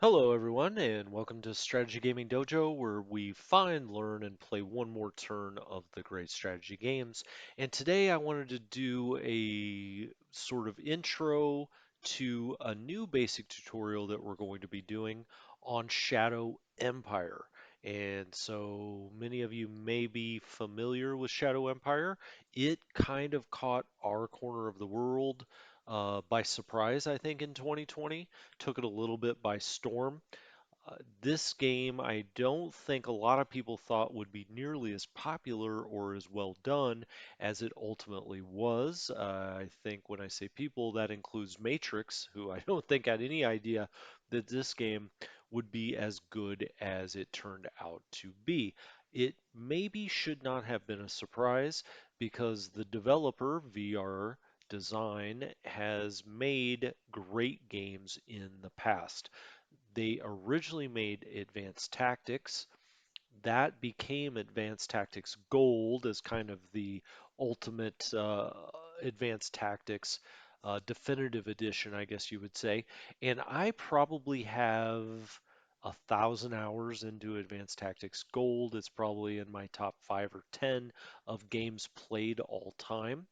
Hello, everyone, and welcome to Strategy Gaming Dojo, where we find, learn, and play one more turn of the great strategy games. And today I wanted to do a sort of intro to a new basic tutorial that we're going to be doing on Shadow Empire. And so many of you may be familiar with Shadow Empire. It kind of caught our corner of the world by surprise, I think, in 2020 took it a little bit by storm. This game, I don't think a lot of people thought would be nearly as popular or as well done as it ultimately was. I think when I say people, that includes Matrix, who I don't think had any idea that this game would be as good as it turned out to be. It maybe should not have been a surprise because the developer, VR Design, has made great games in the past. They originally made Advanced Tactics. That became Advanced Tactics Gold as kind of the ultimate Advanced Tactics definitive edition, I guess you would say. And I probably have 1,000 hours into Advanced Tactics Gold. It's probably in my top 5 or 10 of games played all time.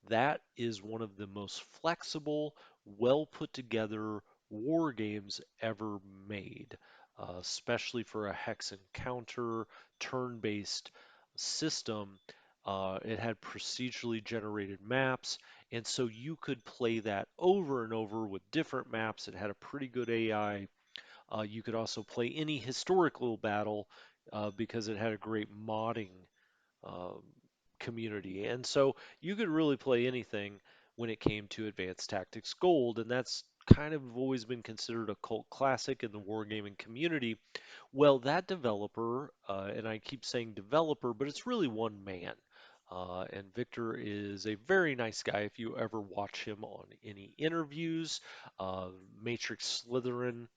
That is one of the most flexible, well put together war games ever made, especially for a hex encounter turn-based system. It had procedurally generated maps, and so you could play that over and over with different maps. It had a pretty good AI. You could also play any historical battle because it had a great modding um, community. And so you could really play anything when it came to Advanced Tactics Gold, and that's kind of always been considered a cult classic in the wargaming community. Well, that developer, and I keep saying developer, but it's really one man. And Victor is a very nice guy if you ever watch him on any interviews. Uh, Matrix Slytherin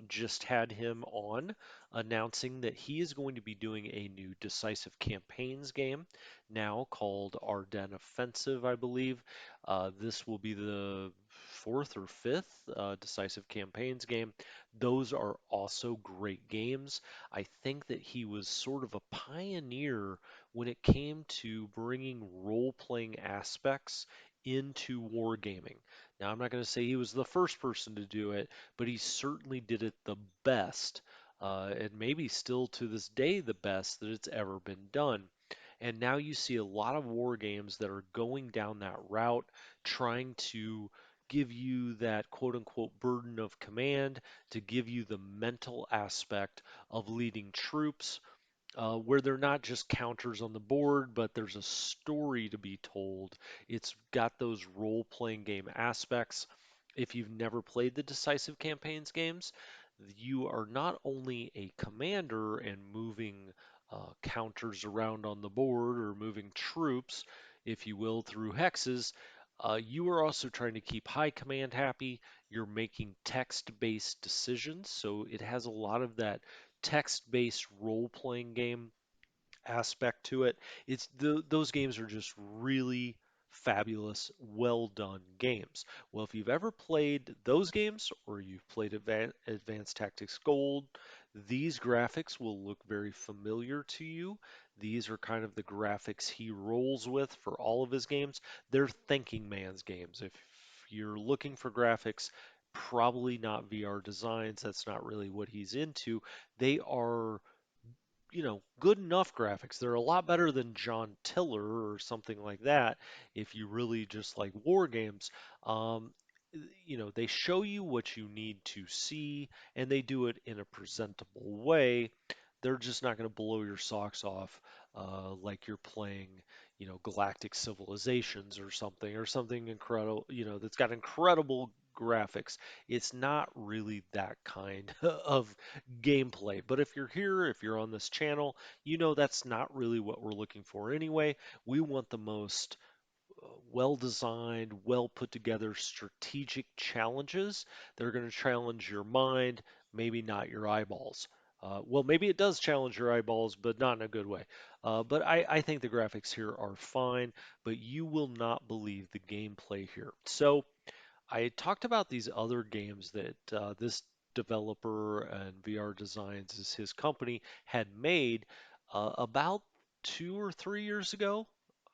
just had him on announcing that he is going to be doing a new decisive campaigns game now called Ardennes Offensive, I believe. This will be the fourth or fifth decisive campaigns game. Those are also great games. I think that he was sort of a pioneer when it came to bringing role-playing aspects into wargaming. Now, I'm not going to say he was the first person to do it, but he certainly did it the best, and maybe still to this day the best that it's ever been done. And now you see a lot of war games that are going down that route, trying to give you that quote unquote burden of command, to give you the mental aspect of leading troops, where they're not just counters on the board, but there's a story to be told. It's got those role-playing game aspects. If you've never played the decisive campaigns games, you are not only a commander and moving counters around on the board or moving troops, if you will, through hexes. You are also trying to keep high command happy. You're making text-based decisions, so it has a lot of that text-based role-playing game aspect to it. Those games are just really fabulous, well done games. Well, if you've ever played those games or you've played Advanced Tactics Gold, these graphics will look very familiar to you. These are kind of the graphics he rolls with for all of his games. They're thinking man's games. If you're looking for graphics, probably not VR designs. That's not really what he's into. They are good enough graphics. They're a lot better than John Tiller or something like that if you really just like war games. Um, they show you what you need to see and they do it in a presentable way. They're just not going to blow your socks off like you're playing, Galactic Civilizations or something incredible, that's got incredible graphics. It's not really that kind of gameplay. But if you're here, if you're on this channel, you know that's not really what we're looking for anyway. We want the most well designed, well put together strategic challenges that are going to challenge your mind, maybe not your eyeballs. Well, maybe it does challenge your eyeballs, but not in a good way. But I think the graphics here are fine, but you will not believe the gameplay here. So I talked about these other games that this developer and VR Designs is his company, had made about 2 or 3 years ago,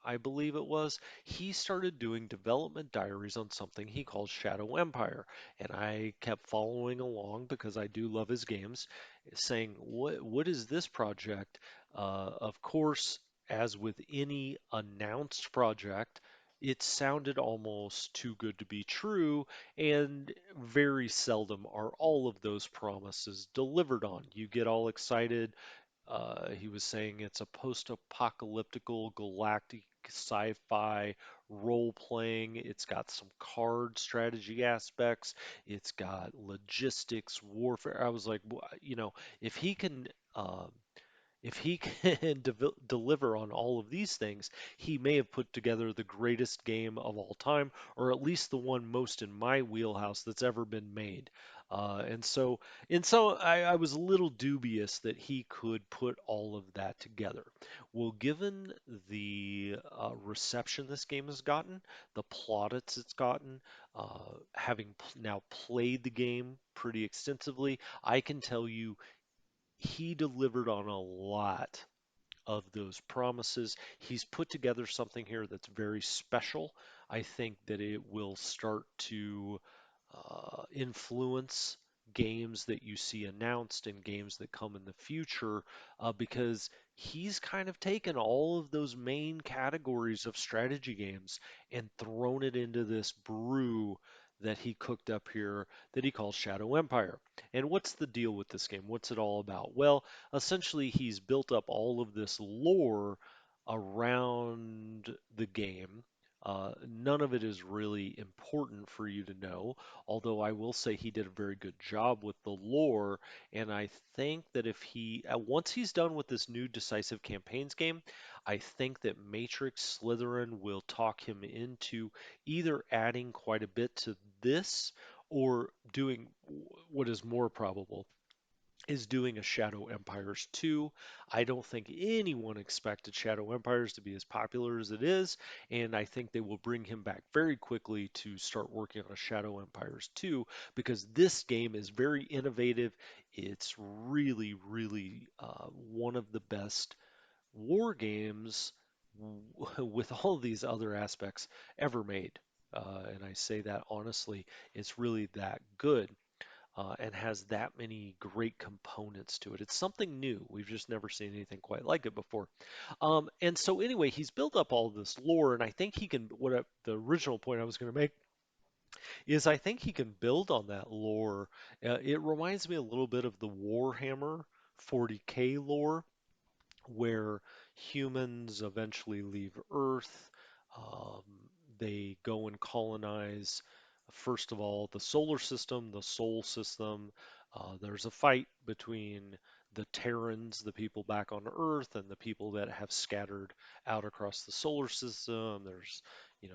I believe it was, he started doing development diaries on something he calls Shadow Empire. And I kept following along because I do love his games, saying, what is this project? Of course, as with any announced project, it sounded almost too good to be true, and very seldom are all of those promises delivered on. You get all excited. He was saying it's a post-apocalyptical galactic sci-fi role-playing. It's got some card strategy aspects. It's got logistics, warfare. I was like, if he can if he can deliver on all of these things, he may have put together the greatest game of all time, or at least the one most in my wheelhouse that's ever been made. And so I was a little dubious that he could put all of that together. Well, given the reception this game has gotten, the plaudits it's gotten, having now played the game pretty extensively, I can tell you he delivered on a lot of those promises. He's put together something here that's very special. I think that it will start to influence games that you see announced and games that come in the future because he's kind of taken all of those main categories of strategy games and thrown it into this brew that he cooked up here that he calls Shadow Empire. And what's the deal with this game? What's it all about? Well, essentially, he's built up all of this lore around the game. None of it is really important for you to know, although I will say he did a very good job with the lore. And I think that if once he's done with this new Decisive Campaigns game, I think that Matrix Slytherin will talk him into either adding quite a bit to this or doing what is more probable is doing a Shadow Empires 2. I don't think anyone expected Shadow Empires to be as popular as it is, and I think they will bring him back very quickly to start working on a Shadow Empires 2 because this game is very innovative. It's really, really one of the best war games with all these other aspects ever made. And I say that honestly, it's really that good and has that many great components to it. It's something new. We've just never seen anything quite like it before. And so anyway, he's built up all this lore, and I think he can. The original point I was going to make is I think he can build on that lore. It reminds me a little bit of the Warhammer 40K lore where humans eventually leave Earth. Um, they go and colonize, first of all, the solar system, the Sol system. There's a fight between the Terrans, the people back on Earth, and the people that have scattered out across the solar system. There's,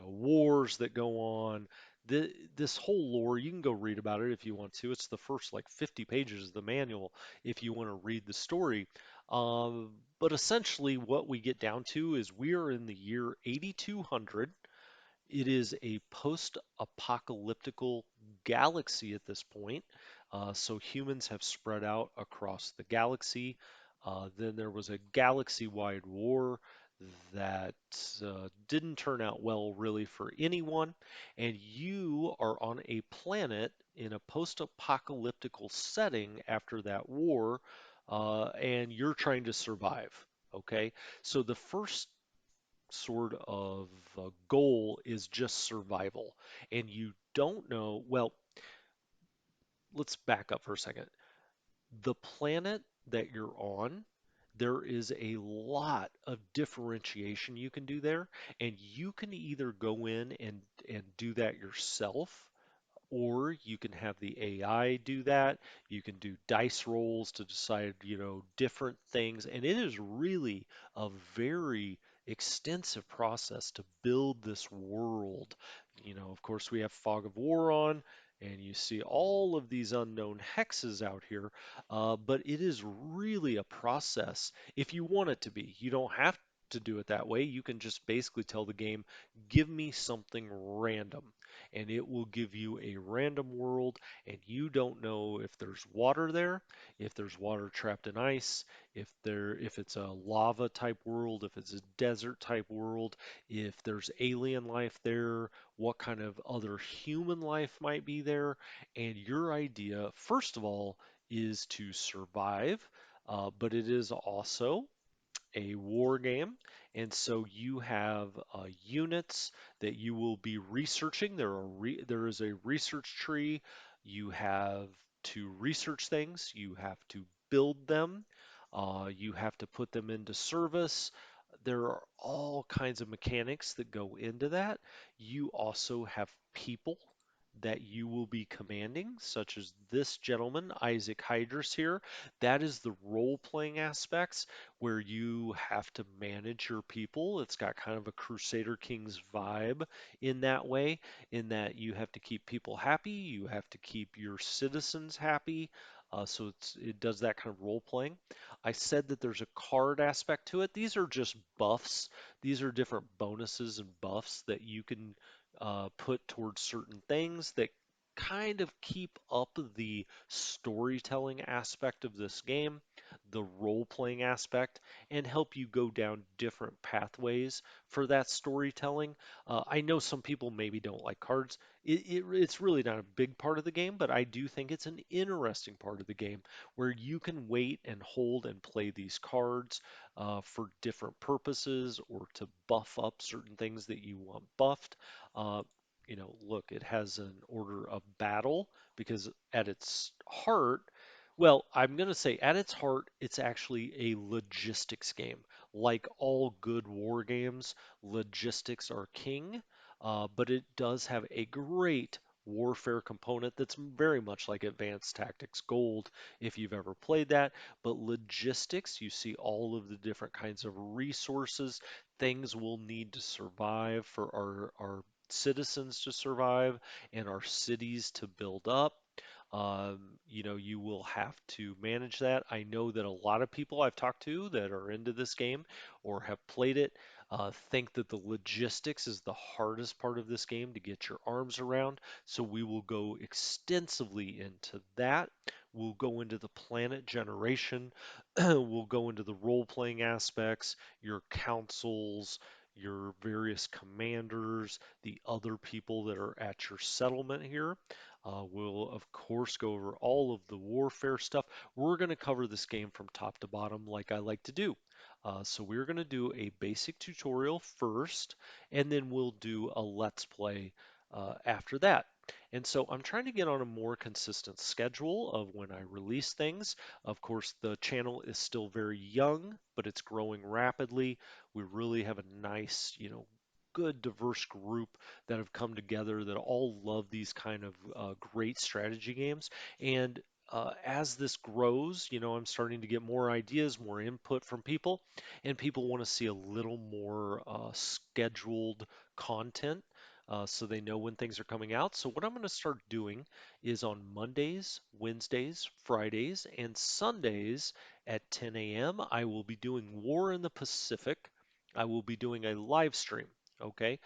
wars that go on. This whole lore, you can go read about it if you want to. It's the first like 50 pages of the manual if you want to read the story. But essentially, what we get down to is we are in the year 8200. It is a post-apocalyptical galaxy at this point. So humans have spread out across the galaxy. Then there was a galaxy-wide war that didn't turn out well, really, for anyone. And you are on a planet in a post-apocalyptical setting after that war, and you're trying to survive. Okay, so the first sort of goal is just survival. And you don't know, well, let's back up for a second. The planet that you're on, there is a lot of differentiation you can do there, and you can either go in and do that yourself, or you can have the AI do that. You can do dice rolls to decide, different things. And it is really a very extensive process to build this world. Of course, we have Fog of War on, and you see all of these unknown hexes out here. But it is really a process if you want it to be. You don't have to do it that way. You can just basically tell the game, give me something random. and it will give you a random world, and you don't know if there's water there, if there's water trapped in ice, if it's a lava type world, if it's a desert type world, if there's alien life there, what kind of other human life might be there. And your idea, first of all, is to survive, but it is also a war game, and so you have units that you will be researching. There is a research tree. You have to research things. You have to build them. You have to put them into service. There are all kinds of mechanics that go into that. You also have people that you will be commanding, such as this gentleman, Isaac Hydrus here. That is the role-playing aspects where you have to manage your people. It's got kind of a Crusader Kings vibe in that way, in that you have to keep people happy, you have to keep your citizens happy. So it does that kind of role playing. I said that there's a card aspect to it. These are just buffs. These are different bonuses and buffs that you can put towards certain things that kind of keep up the storytelling aspect of this game, the role playing aspect, and help you go down different pathways for that storytelling. I know some people maybe don't like cards. It's really not a big part of the game, but I do think it's an interesting part of the game where you can wait and hold and play these cards for different purposes or to buff up certain things that you want buffed. Uh, Look, it has an order of battle because at its heart, well, I'm going to say at its heart, it's actually a logistics game. Like all good war games, logistics are king, but it does have a great warfare component that's very much like Advanced Tactics Gold, if you've ever played that. But logistics, you see all of the different kinds of resources, things we'll need to survive for our citizens to survive and our cities to build up. You will have to manage that. I know that a lot of people I've talked to that are into this game or have played it think that the logistics is the hardest part of this game to get your arms around. So we will go extensively into that. We'll go into the planet generation. We'll go into the role-playing aspects, your councils, your various commanders, the other people that are at your settlement here. We'll, of course, go over all of the warfare stuff. We're going to cover this game from top to bottom like I like to do. So we're going to do a basic tutorial first, and then we'll do a let's play after that. And so I'm trying to get on a more consistent schedule of when I release things. Of course, the channel is still very young, but it's growing rapidly. We really have a nice, good diverse group that have come together that all love these kind of great strategy games. And as this grows, I'm starting to get more ideas, more input from people, and people want to see a little more scheduled content so they know when things are coming out. So, what I'm going to start doing is on Mondays, Wednesdays, Fridays, and Sundays at 10 a.m., I will be doing War in the Pacific. I will be doing a live stream. Okay.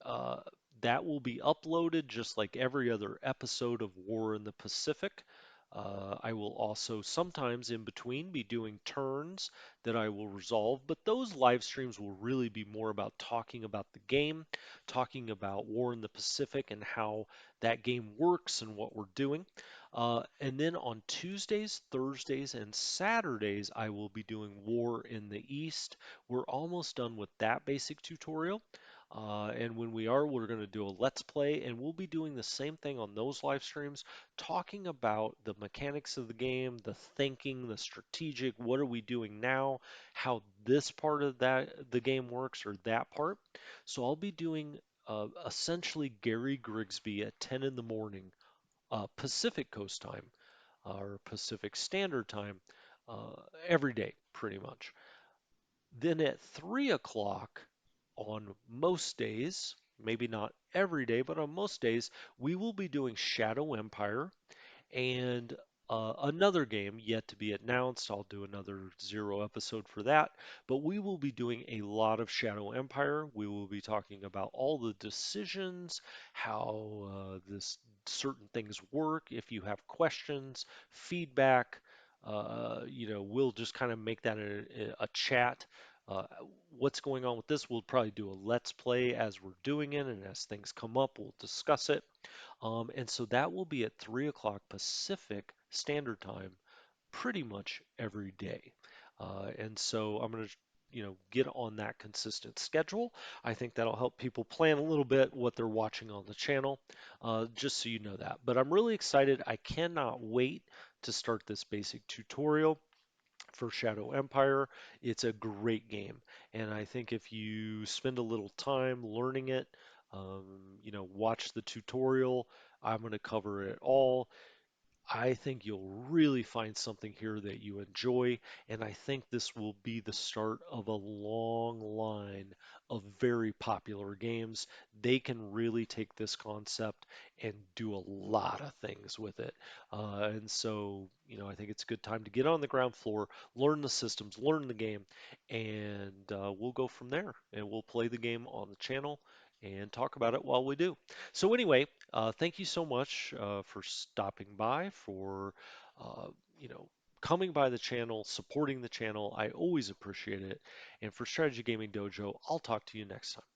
Uh, that will be uploaded just like every other episode of War in the Pacific. I will also sometimes in between be doing turns that I will resolve, but those live streams will really be more about talking about the game, talking about War in the Pacific and how that game works and what we're doing. And then on Tuesdays, Thursdays, and Saturdays, I will be doing War in the East. We're almost done with that basic tutorial. And when we are, we're going to do a let's play, and we'll be doing the same thing on those live streams, talking about the mechanics of the game, the thinking, the strategic, what are we doing now, how this part of the game works, or that part. So I'll be doing essentially Gary Grigsby at 10 in the morning, Pacific Coast time, or Pacific Standard Time, uh, every day, pretty much. Then at 3 o'clock on most days, maybe not every day, but on most days, we will be doing Shadow Empire. And Another game yet to be announced. I'll do another zero episode for that. But we will be doing a lot of Shadow Empire. We will be talking about all the decisions, how this certain things work. If you have questions, feedback, we'll just kind of make that a chat. Uh, what's going on with this? We'll probably do a let's play as we're doing it, and as things come up, we'll discuss it. And so that will be at 3 o'clock Pacific Standard Time pretty much every day. And so I'm going to get on that consistent schedule. I think that'll help people plan a little bit what they're watching on the channel, just so you know that. But I'm really excited. I cannot wait to start this basic tutorial for Shadow Empire. It's a great game, and I think if you spend a little time learning it, um, watch the tutorial. I'm going to cover it all. I think you'll really find something here that you enjoy, and I think this will be the start of a long line of very popular games. They can really take this concept and do a lot of things with it. And so, I think it's a good time to get on the ground floor, learn the systems, learn the game, and we'll go from there. And we'll play the game on the channel and talk about it while we do. So anyway, thank you so much for stopping by, for uh, you know, coming by the channel, supporting the channel. I always appreciate it. And for Strategy Gaming Dojo, I'll talk to you next time.